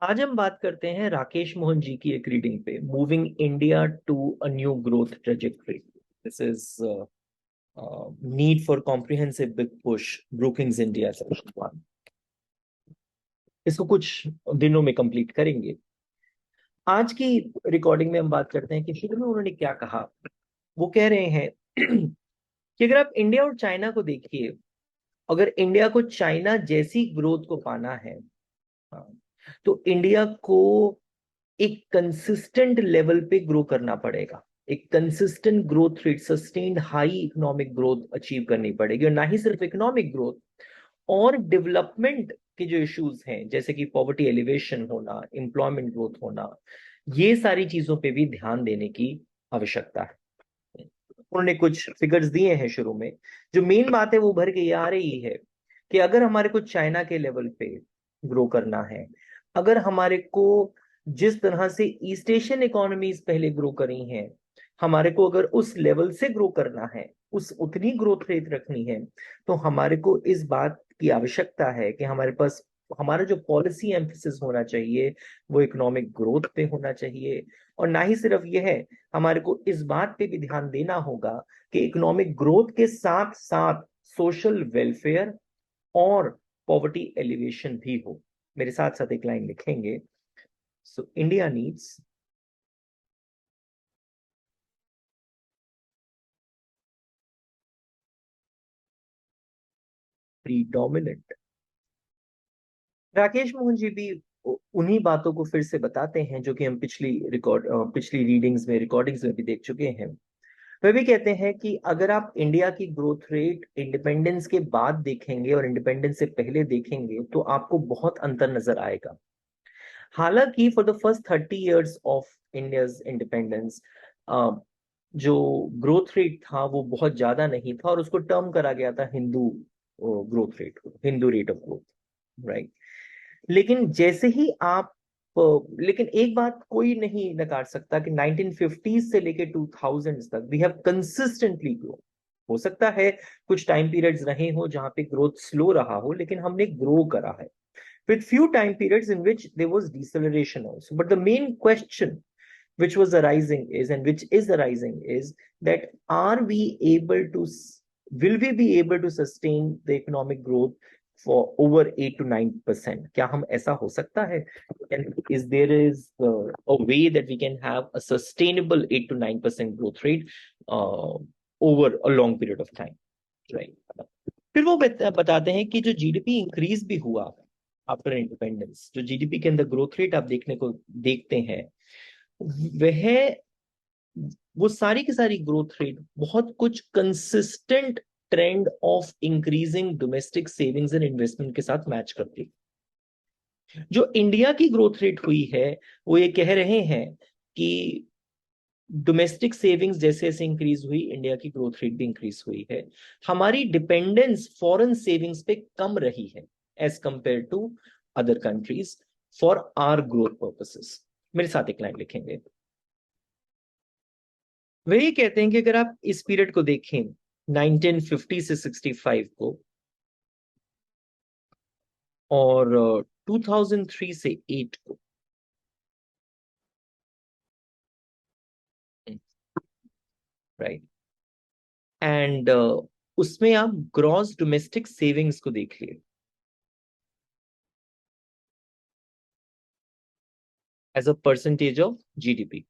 आज हम बात करते हैं राकेश मोहन जी की एक रीडिंग पे, moving India to a new growth trajectory. This is need for comprehensive big push, Brookings India section 1। इसको कुछ दिनों में कंप्लीट करेंगे। आज की रिकॉर्डिंग में हम बात करते हैं कि शुरू में उन्होंने क्या कहा। वो कह रहे हैं कि अगर आप इंडिया और चाइना को देखिए, अगर इंडिया को चाइना जैसी ग्रोथ को पाना है, हाँ, तो इंडिया को एक कंसिस्टेंट लेवल पे ग्रो करना पड़ेगा। एक consistent growth rate, sustained high economic growth achieve करनी पड़ेगी। और ना ही सिर्फ इकोनॉमिक ग्रोथ, और डेवलपमेंट के जो इश्यूज हैं जैसे कि पॉवर्टी एलिवेशन होना, एम्प्लॉयमेंट ग्रोथ होना, ये सारी चीजों पे भी ध्यान देने की आवश्यकता है। उन्होंने कुछ फिगर्स दिए हैं शुरू में। जो मेन बात है वो भर के ये आ रही है कि अगर हमारे को चाइना के लेवल पे ग्रो करना है, अगर हमारे को जिस तरह से ईस्ट एशियन इकोनॉमीज पहले ग्रो करी हैं, हमारे को अगर उस लेवल से ग्रो करना है, उस उतनी ग्रोथ रेट रखनी है, तो हमारे को इस बात की आवश्यकता है कि हमारे पास हमारा जो पॉलिसी एम्फेसिस होना चाहिए वो इकोनॉमिक ग्रोथ पे होना चाहिए। और ना ही सिर्फ यह है, हमारे को इस बात पे भी ध्यान देना होगा कि इकोनॉमिक ग्रोथ के साथ साथ सोशल वेलफेयर और पॉवर्टी एलिवेशन भी हो। मेरे साथ साथ एक लाइन लिखेंगे। So India needs predominant. Rakesh Mohan ji भी उन्हीं बातों को फिर से बताते हैं जो कि हम पिछली रिकॉर्डिंग्स में भी देख चुके हैं। वे भी कहते हैं कि अगर आप इंडिया की ग्रोथ रेट इंडिपेंडेंस के बाद देखेंगे और इंडिपेंडेंस से पहले देखेंगे तो आपको बहुत अंतर नजर आएगा। हालांकि for the first 30 years of India's independence जो ग्रोथ रेट था वो बहुत ज्यादा नहीं था, और उसको टर्म करा गया था Hindu growth rate, Hindu rate of growth, right. लेकिन जैसे ही आप लेकिन एक बात कोई नहीं नकार सकता कि 1950 से लेके 2000 तक वी हैव कंसिस्टेंटली ग्रो। हो सकता है कुछ टाइम पीरियड्स रहे हो जहां पे ग्रोथ स्लो रहा हो, लेकिन हमने ग्रो करा है, with few time periods in which there was deceleration also. But the main question which was arising is, and which is arising is, that are we able to, will we be able to sustain the economic growth for over 8 to 9%? क्या हम ऐसा हो सकता है? And is there is a way that we can have a sustainable 8 to 9% growth rate uh, over a long period of time, right? फिर वो बताते हैं कि जो जीडीपी इंक्रीज भी हुआ आफ्टर इंडिपेंडेंस, जो जीडीपी के अंदर ग्रोथ रेट आप देखते हैं, वह वो सारी की सारी ग्रोथ रेट बहुत कुछ consistent trend of increasing domestic savings and investment के साथ मैच करती है। जो इंडिया की ग्रोथ रेट हुई है, वो ये कह रहे हैं कि डोमेस्टिक सेविंग्स जैसे जैसे इंक्रीज हुई, इंडिया की ग्रोथ रेट भी इंक्रीज हुई है। हमारी डिपेंडेंस फॉरेन सेविंग्स पे कम रही है as compared to other countries for our growth purposes. मेरे साथ एक लाइन लिखेंगे। वही कहते हैं कि अगर आप इस पीरियड को देखें 1950 से 65 को, और 2003 से 8 को, राइट, एंड उसमें आप ग्रॉस डोमेस्टिक सेविंग्स को देखिए as a percentage of GDP,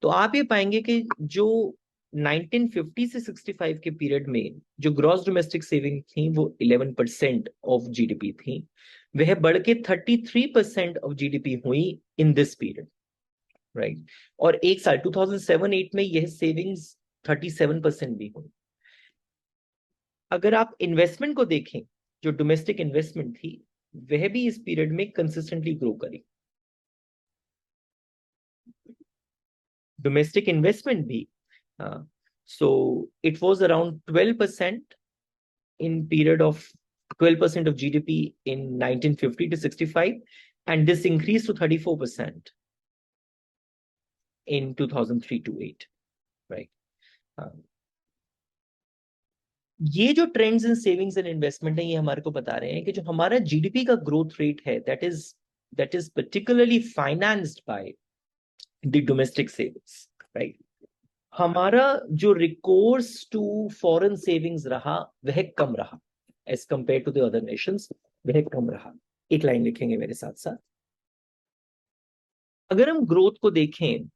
तो आप ये पाएंगे कि जो 1950 से 65 के पीरियड में जो ग्रॉस डोमेस्टिक सेविंग थी वो 11% ऑफ जीडीपी थी, वह बढ़ के 33% ऑफ जीडीपी हुई इन दिस पीरियड, राइट। और एक साल 2007-8 में यह सेविंग्स 37% भी हुई। अगर आप इन्वेस्टमेंट को देखें, जो डोमेस्टिक इन्वेस्टमेंट थी वह भी इस पीरियड में कंसिस्टेंटली ग्रो करी। डोमेस्टिक इन्वेस्टमेंट भी, so it was around 12% in period of 12% of GDP in 1950 to 65, and this increased to 34% in 2003 to 8, right? Uh, ये जो trends in savings and investment है, ये हमारे को बता रहे हैं कि जो हमारा जीडीपी का ग्रोथ रेट है, that is particularly financed by the domestic savings, right. हमारा जो रिकोर्स टू फॉरेन सेविंग्स रहा वह कम रहा as compared to the other nations, वह कम रहा। एक लाइन लिखेंगे मेरे साथ साथ। अगर हम ग्रोथ को देखें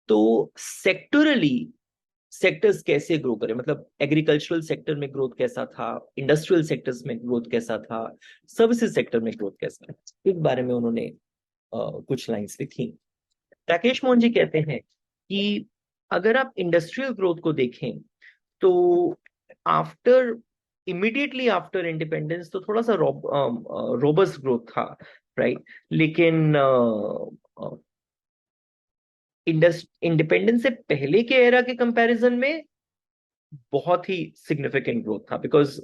तो सेक्टरली सेक्टर्स कैसे ग्रो करें, मतलब एग्रीकल्चरल सेक्टर में ग्रोथ कैसा था, इंडस्ट्रियल सेक्टर्स में ग्रोथ कैसा था, सर्विसेज सेक्टर में ग्रोथ कैसा था, इस बारे में उन्होंने कुछ लाइंस लिखी। राकेश मोहन जी कहते हैं कि अगर आप इंडस्ट्रियल ग्रोथ को देखें तो आफ्टर इमीडिएटली आफ्टर इंडिपेंडेंस तो थोड़ा सा रोबस्ट ग्रोथ था, राइट। लेकिन इंडिपेंडेंस से पहले के एरा के कंपैरिजन में बहुत ही सिग्निफिकेंट ग्रोथ था, बिकॉज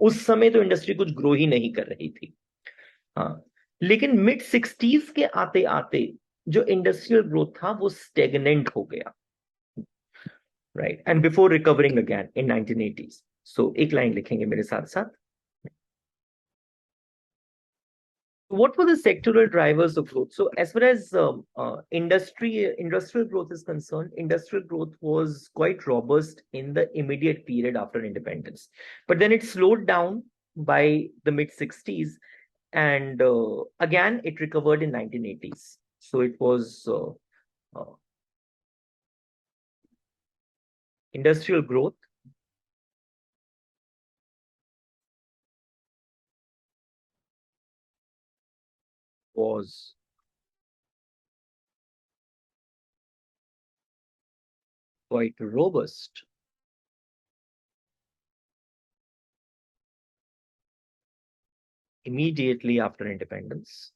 उस समय तो इंडस्ट्री कुछ ग्रो ही नहीं कर रही थी। हाँ, लेकिन मिड 60s के आते आते जो इंडस्ट्रियल ग्रोथ था वो स्टेगनेंट हो गया, right, and before recovering again in 1980s। सो एक लाइन लिखेंगे मेरे साथ साथ। What were the sectoral drivers of growth? So, as far as industrial growth is concerned, industrial growth was quite robust in the immediate period after independence, but then it slowed down by the mid 60s, and again it recovered in 1980s. So it was industrial growth was quite robust immediately after independence.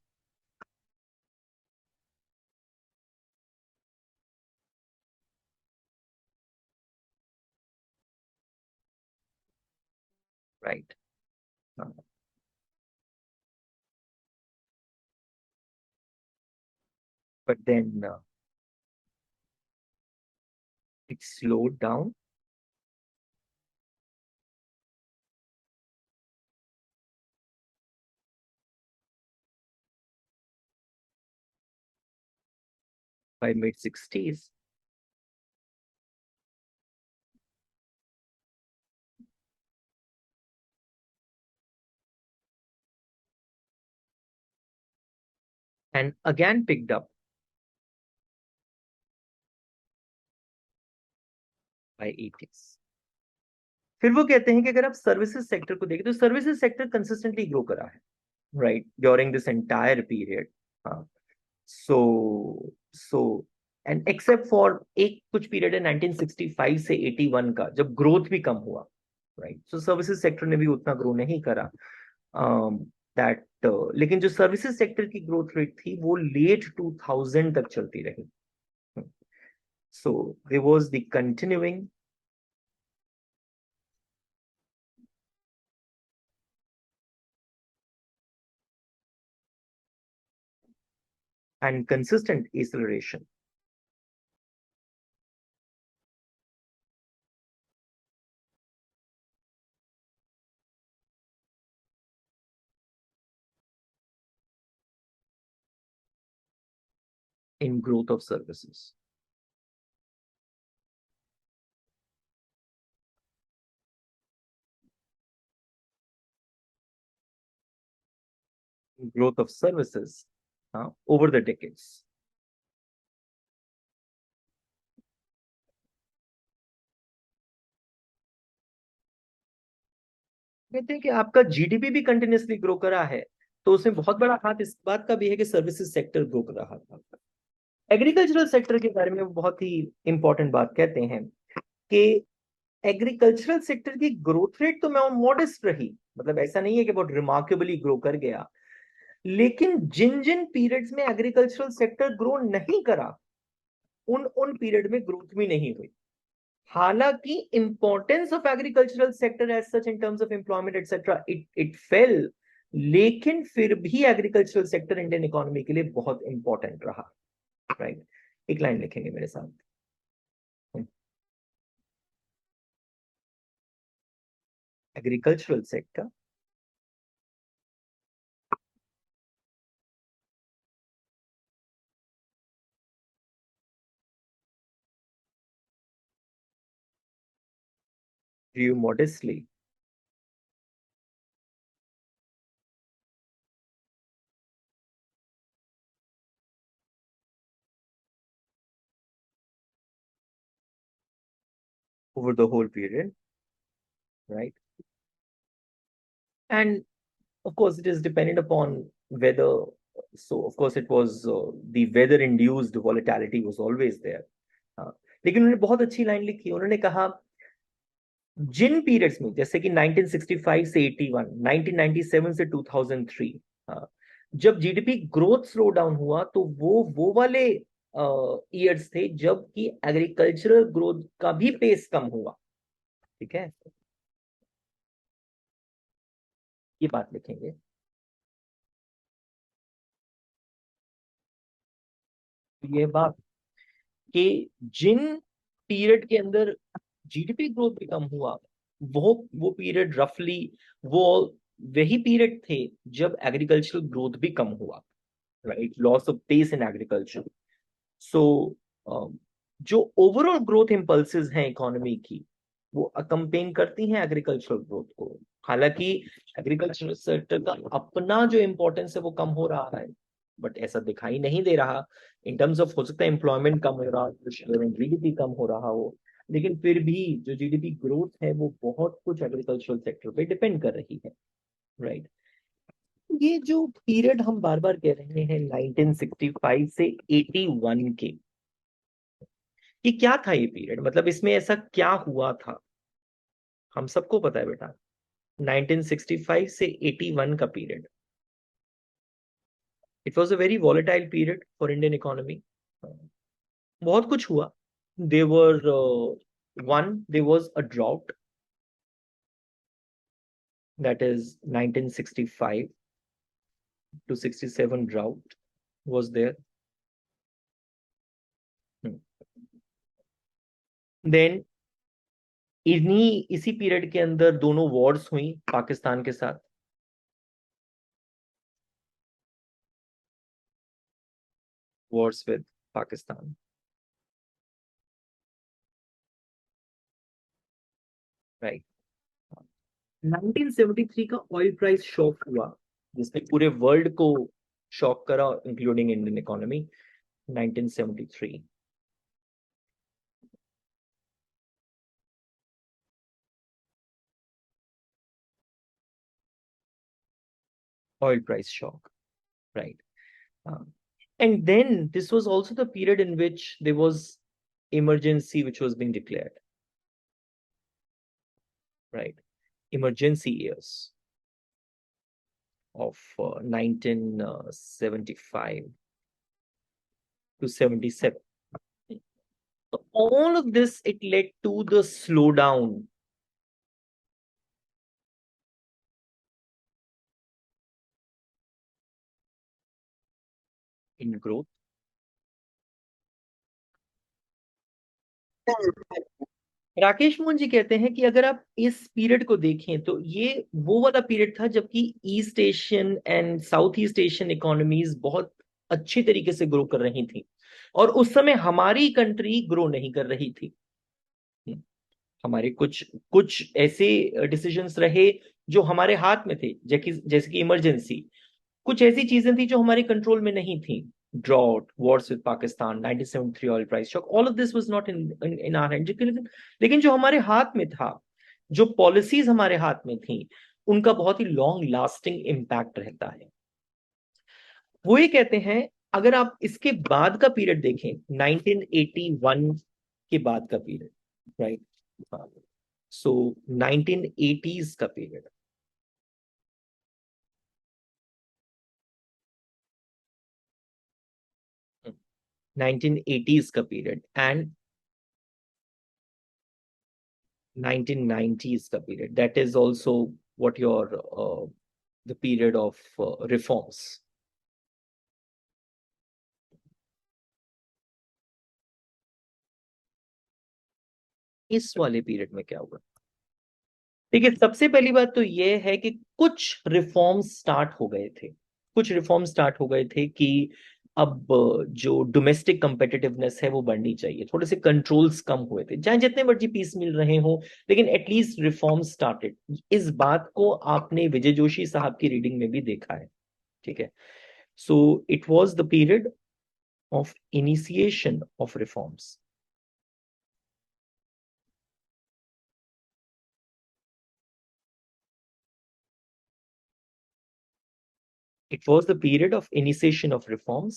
Right. But then it slowed down by mid 60s. And again picked up by 80s. फिर वो कहते हैं कि अगर आप services sector को देखें तो सर्विसेज सेक्टर कंसिस्टेंटली ग्रो करा है, right, during this entire period. हाँ, सो सो एंड एक्सेप्ट फॉर एक कुछ पीरियड है 1965 से 81 का जब ग्रोथ भी कम हुआ, राइट। सो सर्विसेज सेक्टर ने भी उतना ग्रो नहीं करा, दैट लेकिन जो सर्विसेज सेक्टर की ग्रोथ रेट थी वो लेट 2000 तक चलती रही। So there was the continuing and consistent acceleration in growth of services. Growth of services over the decades. कहते हैं कि आपका जीडीपी भी कंटिन्यूसली ग्रो करा है, तो उसमें बहुत बड़ा हाथ इस बात का भी है कि सर्विसेज सेक्टर ग्रो कर रहा था। एग्रीकल्चरल सेक्टर के बारे में वो बहुत ही इंपॉर्टेंट बात कहते हैं कि एग्रीकल्चरल सेक्टर की ग्रोथ रेट तो मैं मॉडेस्ट रही, मतलब ऐसा नहीं है कि बहुत रिमार्केबली ग्रो कर गया, लेकिन जिन जिन पीरियड्स में एग्रीकल्चरल सेक्टर ग्रो नहीं करा उन उन पीरियड में ग्रोथ भी नहीं हुई। हालांकि importance of agricultural sector as such in terms of employment etcetera it fell, लेकिन फिर भी एग्रीकल्चरल सेक्टर इंडियन इकोनॉमी के लिए बहुत इंपॉर्टेंट रहा, राइट। एक लाइन लिखेंगे मेरे साथ। Agricultural sector, grew modestly over the whole period, right? And of course, it is dependent upon whether. So, of course, it was the weather-induced volatility was always there. हाँ, लेकिन उन्होंने बहुत अच्छी लाइन लिखी, उन्होंने कहा जिन पीरियड्स में, जैसे कि 1965 से 81, 1997 से 2003, हाँ, जब जीडीपी ग्रोथ स्लो डाउन हुआ, तो वो वाले ईयर्स थे जब कि एग्रीकल्चरल ग्रोथ का भी पेस कम हुआ। ठीक है, ये बात लिखेंगे। ये बात कि जिन पीरियड के अंदर जीडीपी ग्रोथ भी कम हुआ, वो पीरियड रफली वो वही पीरियड थे जब एग्रीकल्चरल ग्रोथ भी कम हुआ, right? Loss of pace in agriculture. So जो ओवरऑल ग्रोथ इम्पल्सेस हैं इकोनॉमी की, वो अकम्पेन करती हैं एग्रीकल्चरल ग्रोथ को। हालांकि एग्रीकल्चरल सेक्टर का अपना जो इम्पोर्टेंस है वो कम हो रहा है, बट ऐसा दिखाई नहीं दे रहा। इन टर्म्स ऑफ, हो सकता है एम्प्लॉयमेंट कम हो रहा हो, जीडीपी कम हो रहा हो, लेकिन फिर भी जो जीडीपी ग्रोथ है वो बहुत कुछ एग्रीकल्चरल सेक्टर पे डिपेंड कर रही है, राइट? ये जो पीरियड हम बार बार कह रहे हैं 1965 से 81 के, ये क्या था ये पीरियड? मतलब इसमें ऐसा क्या हुआ था? हम सबको पता है बेटा, 1965 से 81 का period, it was a very volatile period for Indian economy. बहुत कुछ हुआ। There one there was a drought, that is 1965 to 67 drought was there. Then इसी पीरियड के अंदर दोनों वॉर्स हुई पाकिस्तान के साथ। वॉर्स विद पाकिस्तान, 1973 का ऑयल प्राइस शॉक हुआ, जिसने पूरे वर्ल्ड को शॉक करा, including Indian economy. 1973 oil price shock, right? And then this was also the period in which there was emergency which was being declared, right? Emergency years of 1975 to 77. So all of this, it led to the slowdown in growth. Rakesh Mohan ji कहते हैं कि अगर आप इस period को देखें तो ये वो वाला पीरियड था जबकि east Asian and south east Asian economies बहुत अच्छी तरीके से ग्रो कर रही थी, और उस समय हमारी कंट्री ग्रो नहीं कर रही थी। हमारे कुछ कुछ ऐसे डिसीजंस रहे जो हमारे हाथ में थे, जैसे कि इमरजेंसी। कुछ ऐसी चीजें थी जो हमारे कंट्रोल में नहीं थी, drought, wars with Pakistan, 1973 oil price shock, all of this was not in in our hand. लेकिन जो हमारे हाथ में था, जो पॉलिसीज हमारे हाथ में थी, उनका बहुत ही लॉन्ग लास्टिंग इम्पैक्ट रहता है। वो ये कहते हैं, अगर आप इसके बाद का पीरियड देखें, 1981 के बाद का पीरियड, राइट? सो 1980s का पीरियड, 1980s का पीरियड एंड 1990s का period, that is also what your the period of reforms. इस वाले पीरियड में क्या हुआ? ठीक है, सबसे पहली बात तो ये है कि कुछ रिफॉर्म्स स्टार्ट हो गए थे, कुछ रिफॉर्म स्टार्ट हो गए थे कि अब जो डोमेस्टिक कंपेटिटिवनेस है वो बढ़नी चाहिए, थोड़े से कंट्रोल्स कम हुए थे, चाहे जितने मर्जी पीस मिल रहे हो, लेकिन एटलीस्ट रिफॉर्म स्टार्टेड। इस बात को आपने विजय जोशी साहब की रीडिंग में भी देखा है। ठीक है, so it was the period of initiation of reforms. It was the period of initiation of reforms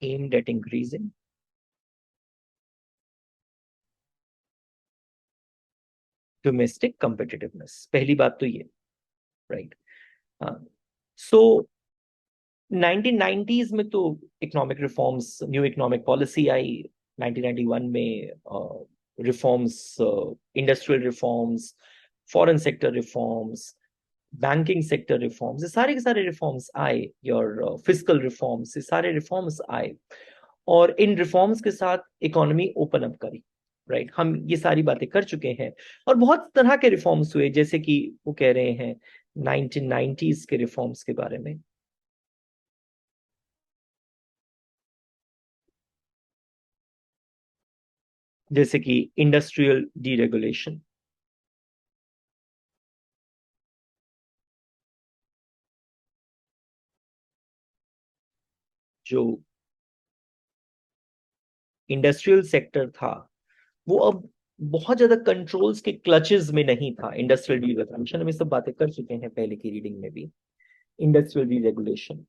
aimed at increasing domestic competitiveness। पहली बात तो ये, राइट। सो 1990s में तो economic reforms, new economic policy आई 1991 में, reforms, industrial reforms, foreign sector reforms, banking sector reforms, ये सारे के सारे रिफॉर्म्स आए, योर फिस्कल रिफॉर्म्स, ये सारे रिफॉर्म्स आए, और इन रिफॉर्म्स के साथ इकोनॉमी ओपन अप करी। राइट, हम ये सारी बातें कर चुके हैं, और बहुत तरह के रिफॉर्म्स हुए, जैसे कि वो कह रहे हैं 1990s के रिफॉर्म्स के बारे में, जैसे कि इंडस्ट्रियल डीरेगुलेशन, जो इंडस्ट्रियल सेक्टर था वो अब बहुत ज्यादा कंट्रोल्स के क्लचेस में नहीं था। इंडस्ट्रियल डीरेगुलेशन, हम ये सब बातें कर चुके हैं पहले की रीडिंग में भी। Industrial deregulation,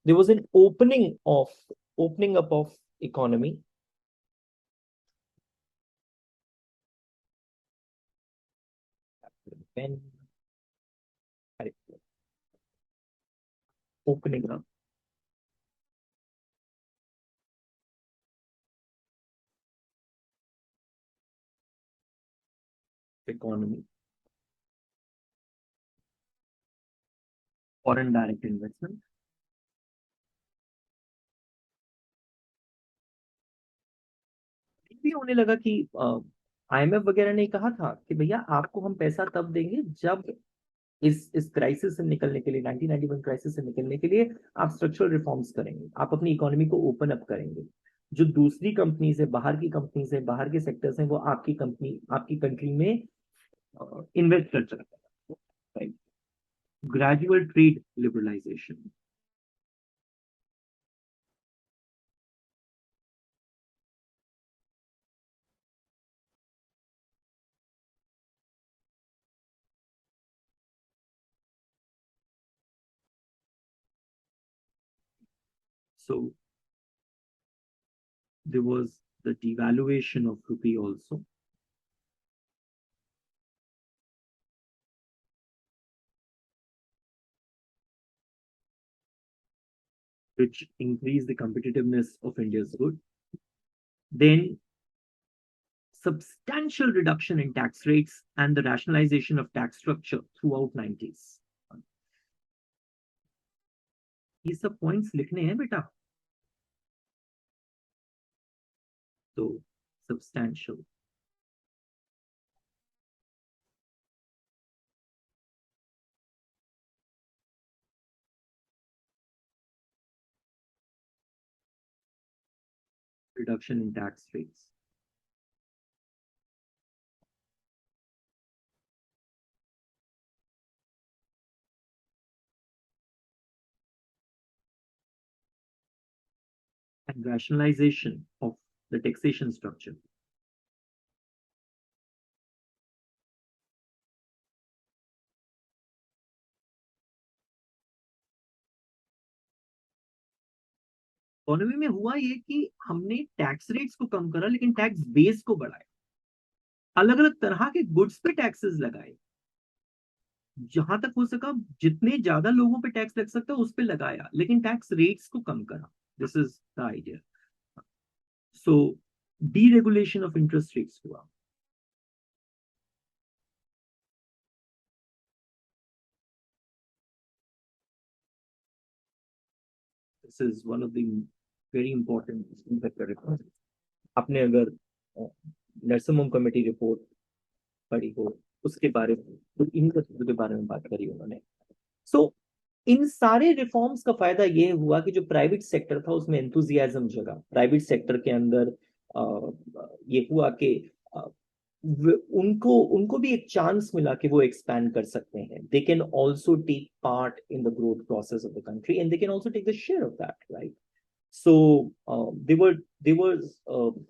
there was an opening up of economy, when opening up economy, foreign direct investment, भी होने लगा कि आईएमएफ वगैरह ने कहा था कि भैया आपको हम पैसा तब देंगे जब इस क्राइसिस से निकलने के लिए, 1991 क्राइसिस से निकलने के लिए आप स्ट्रक्चरल रिफॉर्म्स करेंगे, आप अपनी इकोनॉमी को ओपन अप करेंगे, जो दूसरी कंपनीज है, बाहर की कंपनीज है, बाहर के सेक्टर्स हैं, वो आपकी कंपनी, आपकी कंट्री में इन्वेस्ट कर सकते हैं। Right, gradual trade liberalisation. So there was the devaluation of rupee also, which increased the competitiveness of India's good. Then substantial reduction in tax rates and the rationalization of tax structure throughout 90s। ये सब points लिखने हैं बेटा। तो substantial reduction in tax rates and rationalization of the taxation structure। Economy में हुआ ये कि हमने टैक्स रेट्स को कम करा, लेकिन टैक्स बेस को बढ़ाया, अलग अलग तरह के गुड्स पे टैक्सेस लगाए, जहां तक हो सका जितने ज्यादा लोगों पे टैक्स लग सकता है उस पे लगाया, लेकिन टैक्स रेट्स को कम करा। This is the idea. So deregulation of interest rates हुआ। This is one of the very important factor. आपने अगर नरसिम्हम कमेटी रिपोर्ट पढ़ी हो उसके बारे में, तो इन चीजों के बारे में बात करी उन्होंने। सो इन सारे रिफॉर्म्स का फायदा ये हुआ कि जो प्राइवेट सेक्टर था उसमें एंथुजियाज्म जगा। प्राइवेट सेक्टर के अंदर ये हुआ कि उनको उनको भी एक चांस मिला कि वो एक्सपैंड कर सकते हैं। They can also take part in the growth process of the country and they can also take the share of that, right? So they were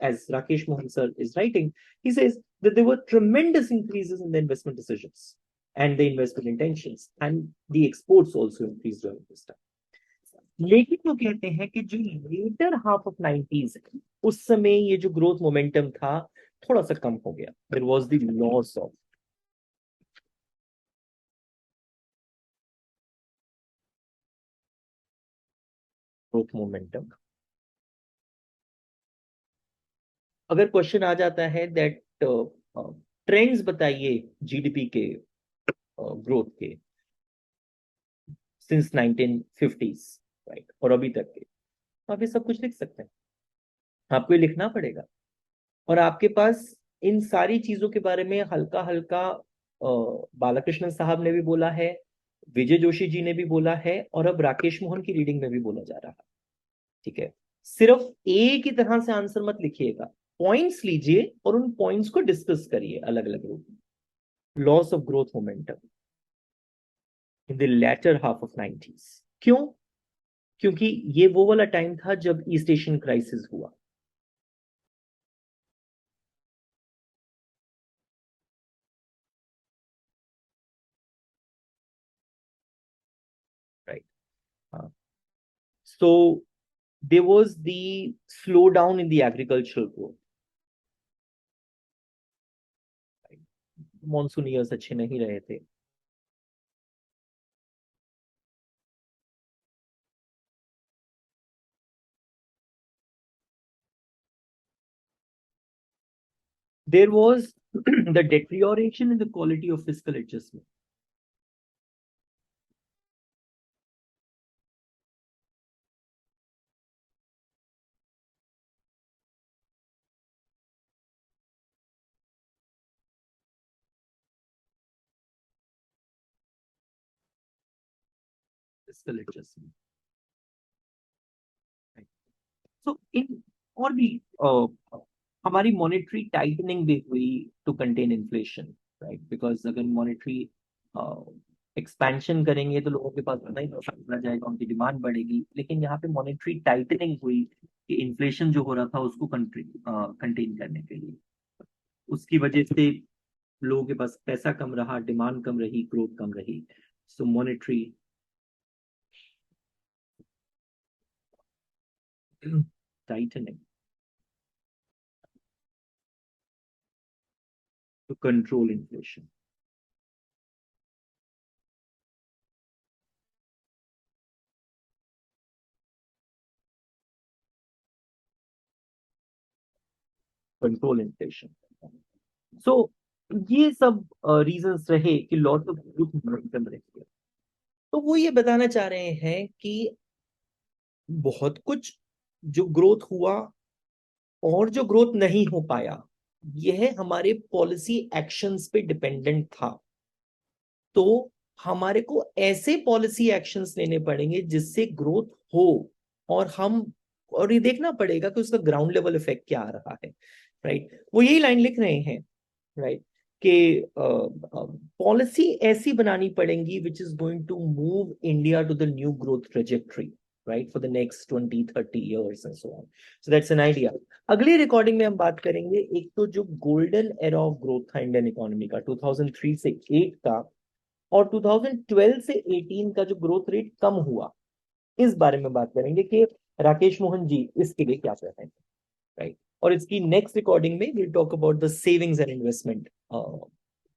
as Rakesh Mohan sir is writing, he says that there were tremendous increases in the investment decisions and the investment intentions, and the exports also increased during this time. लेकिन वो कहते हैं कि जो letter half of 90s है उस समय ये जो ग्रोथ मोमेंटम था थोड़ा सा कम हो गया। There was the loss of growth momentum. अगर क्वेश्चन आ जाता है दैट ट्रेंड्स बताइए जीडीपी के ग्रोथ के सिंस 1950s, राइट, और अभी तक के, आप ये सब कुछ लिख सकते हैं। आपको ये लिखना पड़ेगा और आपके पास इन सारी चीजों के बारे में हल्का हल्का बालाकृष्णन साहब ने भी बोला है, विजय जोशी जी ने भी बोला है, और अब राकेश मोहन की रीडिंग में भी बोला जा रहा है। ठीक है, सिर्फ एक ही तरह से आंसर मत लिखिएगा, पॉइंट्स लीजिए और उन पॉइंट्स को डिस्कस करिए अलग अलग रूप में। Loss of growth momentum in the latter half of 90s। क्यों? क्योंकि ये वो वाला टाइम था जब ईस्ट एशियन क्राइसिस हुआ, राइट? हाँ, so there was the slowdown in the agricultural growth. Monsoon years अच्छे नहीं रहे थे। There was the deterioration in the quality of fiscal adjustment. Fiscal adjustment. Right. So in और भी हमारी मॉनेटरी टाइटनिंग भी हुई to contain inflation, right? Because अगर मॉनेटरी एक्सपेंशन करेंगे तो लोगों के पास नहीं बढ़ जाएगा, उनकी डिमांड बढ़ेगी। लेकिन यहाँ पे मॉनेटरी टाइटनिंग हुई कि इन्फ्लेशन जो हो रहा था उसको कंटेन करने के लिए। उसकी वजह से लोगों के पास पैसा कम रहा, डिमांड कम रही, ग्रोथ कम रही। So monetary tightening to control inflation. Control inflation. So ये सब रीजंस रहे कि लॉट ऑफ ग्रोथ मोमेंटम रहे। तो वो ये बताना चाह रहे हैं कि बहुत कुछ जो ग्रोथ हुआ और जो ग्रोथ नहीं हो पाया यह हमारे पॉलिसी एक्शंस पे डिपेंडेंट था। तो हमारे को ऐसे पॉलिसी एक्शंस लेने पड़ेंगे जिससे ग्रोथ हो, और ये देखना पड़ेगा कि उसका ग्राउंड लेवल इफेक्ट क्या आ रहा है, राइट? वो यही लाइन लिख रहे हैं, राइट, कि पॉलिसी ऐसी बनानी पड़ेंगी which is going to move India to the new growth trajectory, right, for the next 20-30 years and so on. So that's an idea. अगली रिकॉर्डिंग में हम बात करेंगे एक तो जो गोल्डन एरा ऑफ ग्रोथ था इंडियन इकोनॉमी का 2003 से 8 का, और 2012 से 18 का जो ग्रोथ रेट कम हुआ, इस बारे में बात करेंगे कि राकेश मोहन जी इसके लिए क्या कहते हैं, राइट? और इसकी नेक्स्ट रिकॉर्डिंग में will talk about the savings and investment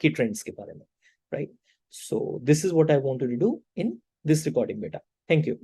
की ट्रेंड्स के बारे में, right? So this is what I wanted to do in this recording बेटा। Thank you.